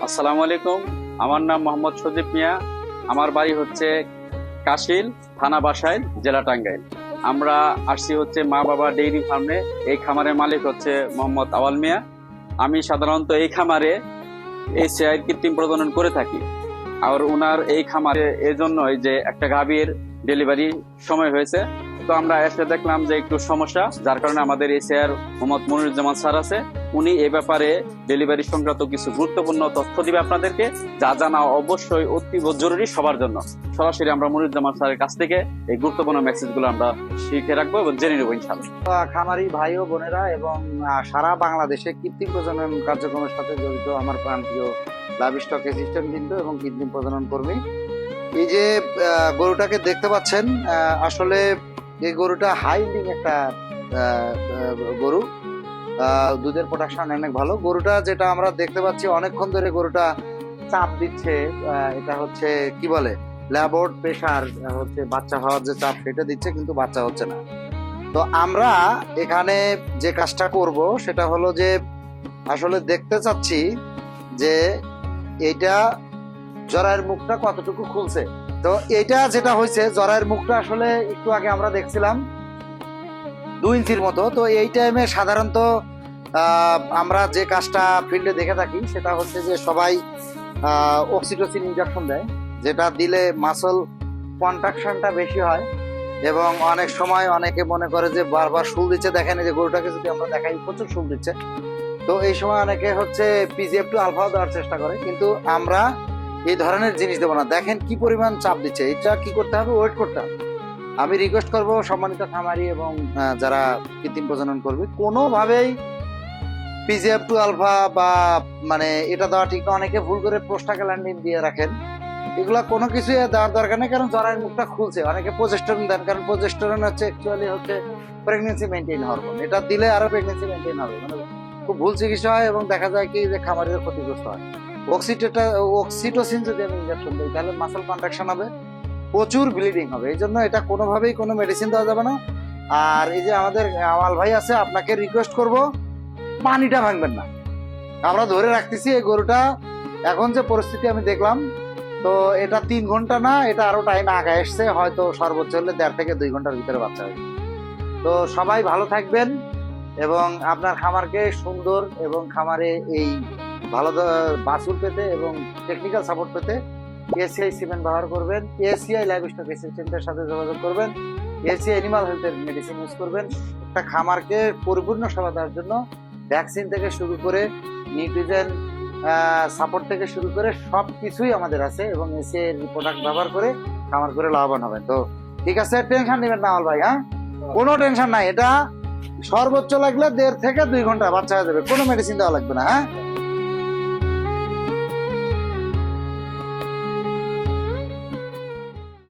আসসালামু আলাইকুম। আমার নাম মোহাম্মদ সজীব মিয়া। আমার বাড়ি হচ্ছে কাশিল, থানা বাসাইল, জেলা টাঙ্গাইল। আমরা আসছি হচ্ছে মা বাবা ডেইরি ফার্মে। এই খামারের মালিক হচ্ছে মোহাম্মদ আওয়াল মিয়া। আমি সাধারণত এই খামারে এসিআই কৃত্রিম প্রজনন করে থাকি। আর ওনার এই খামারে এই জন্যই যে একটা গাভীর ডেলিভারি সময় হয়েছে, তো আমরা এসে দেখলাম যে একটু সমস্যা, যার কারণে আমাদের এসিআর মোহাম্মদ মনিরুজ্জামান স্যার আছে। উনি এ ব্যাপারে ডেলিভারি সংক্রান্ত কিছু গুরুত্বপূর্ণ তথ্য দিবে আপনাদেরকে, যা জানা অবশ্যই অতীব জরুরি সবার জন্য। সরাসরি আমরা মনিরুজ্জামান স্যারের কাছ থেকে এই গুরুত্বপূর্ণ মেসেজগুলো আমরা শিখে রাখবো এবং জেনে নেবো ইনশাআল্লাহ। খামারি ভাই ও বোনেরা এবং সারা বাংলাদেশে কৃত্রিম প্রজনন কার্যক্রমের সাথে জড়িত আমার প্রাণপ্রিয় লাইভস্টক অ্যাসিস্ট্যান্ট বিন্দু এবং কৃত্রিম প্রজনন কর্মী, এই যে গরুটাকে দেখতে পাচ্ছেন, আসলে এই গরুটা হাইলিং একটা গরু। দুধের প্রোডাকশন অনেক ভালো। গরুটা যেটা আমরা দেখতে পাচ্ছি, অনেকক্ষণ ধরে গরুটা চাপ দিচ্ছে। এটা হচ্ছে কি বলে, ল্যাবোর্ড প্রেশার হচ্ছে, বাচ্চা হওয়ার যে চাপ সেটা দিচ্ছে, কিন্তু বাচ্চা হচ্ছে না। তো আমরা এখানে যে কাজটা করব সেটা হলো যে আসলে দেখতে চাচ্ছি যে এইটা জরায়ের মুখটা কতটুকু খুলছে। তো এইটা যেটা হয়েছে, জরায়ের মুখটা আসলে একটু আগে আমরা দেখছিলাম 2 ইঞ্চির মতো। তো এই টাইমে সাধারণত আমরা যে কাজটা ফিল্ডে দেখে থাকি সেটা হচ্ছে যে সবাই অক্সিটোসিন ইনজেকশন দেয়, যেটা দিলে মাসল কন্ট্রাকশনটা বেশি হয় এবং অনেক সময় অনেকে মনে করে যে বারবার শুল দিচ্ছে। দেখেন এই যে গরুটাকে যদি আমরা দেখাই, প্রচুর শুল দিচ্ছে। তো এই সময় অনেকে হচ্ছে PGF2 আলফাও দেওয়ার চেষ্টা করে, কিন্তু আমরা এই ধরনের জিনিস দেবো না। দেখেন কি পরিমাণ চাপ দিচ্ছে। এটা কি করতে হবে, ওয়েট করতে হবে। আমি রিকোয়েস্ট করব সম্মানিত খামারি এবং যারা কৃত্রিম প্রজনন করবে, কোনোভাবেই PGF2 আলফা বা মানে এটা দেওয়া ঠিক না। অনেকে ভুল করে প্রোস্টাগ্ল্যান্ডিন দিয়ে রাখেন, এগুলা কোনো কিছুই দেওয়ার দরকার নেই, কারণ জরায়ের মুখটা খুলছে। অনেকে প্রজেস্টেরন দেন, কারণ প্রজেস্টেরন হচ্ছে অ্যাকচুয়ালি হচ্ছে প্রেগনেন্সি মেইনটেইন হরমোন। এটা দিলে আরো প্রেগনেন্সি মেইনটেইন হবে, মানে খুব ভুল চিকিৎসা হয় এবং দেখা যায় কি যে খামারিদের ক্ষতিগ্রস্ত হয়। অক্সিটোসিন যদি আমি ইনজেকশন দিই, তাহলে মাসল কন্ট্রাকশন হবে, প্রচুর ব্লিডিং হবে। এই জন্য এটা কোনোভাবেই কোনো মেডিসিন দেওয়া যাবে না। আর এই যে আমাদের আওয়াল ভাই আছে, আপনাকে রিকোয়েস্ট করব পানিটা ভাঙবেন না। আমরা ধরে রাখতেছি এই গরুটা, এখন যে পরিস্থিতি আমি দেখলাম, তো এটা 3 ঘন্টা না, এটা আরো টাইম আগে এসছে, হয়তো সর্বোচ্চ হলে 1.5 থেকে 2 ঘন্টার ভিতরে বাচ্চা হবে। তো সবাই ভালো থাকবেন এবং আপনার খামারকে সুন্দর এবং খামারে এই ভালো বাছুর পেতে এবং টেকনিক্যাল সাপোর্ট পেতে এসিআই সিমেন্ট ব্যবহার করবেন, এসিআই লাইভস্টক অ্যাসিস্ট্যান্টের সাথে যোগাযোগ করবেন, এসিআই অ্যানিমাল হেলথের মেডিসিন ইউজ করবেন। একটা খামারকে পরিপূর্ণ সেবা দেওয়ার জন্য ভ্যাকসিন থেকে শুরু করে নিউট্রিশন সাপোর্ট থেকে শুরু করে সব কিছুই আমাদের আছে এবং এসিআই প্রোডাক্ট ব্যবহার করে খামার করে লাভবান হবেন। তো ঠিক আছে, টেনশন নেবেন না আওয়াল ভাই। হ্যাঁ, কোনো টেনশন নাই। এটা সর্বোচ্চ লাগলে 1.5 থেকে 2 ঘন্টা বাচ্চা হয়ে যাবে, কোনো মেডিসিন দেওয়া লাগবে না। হ্যাঁ।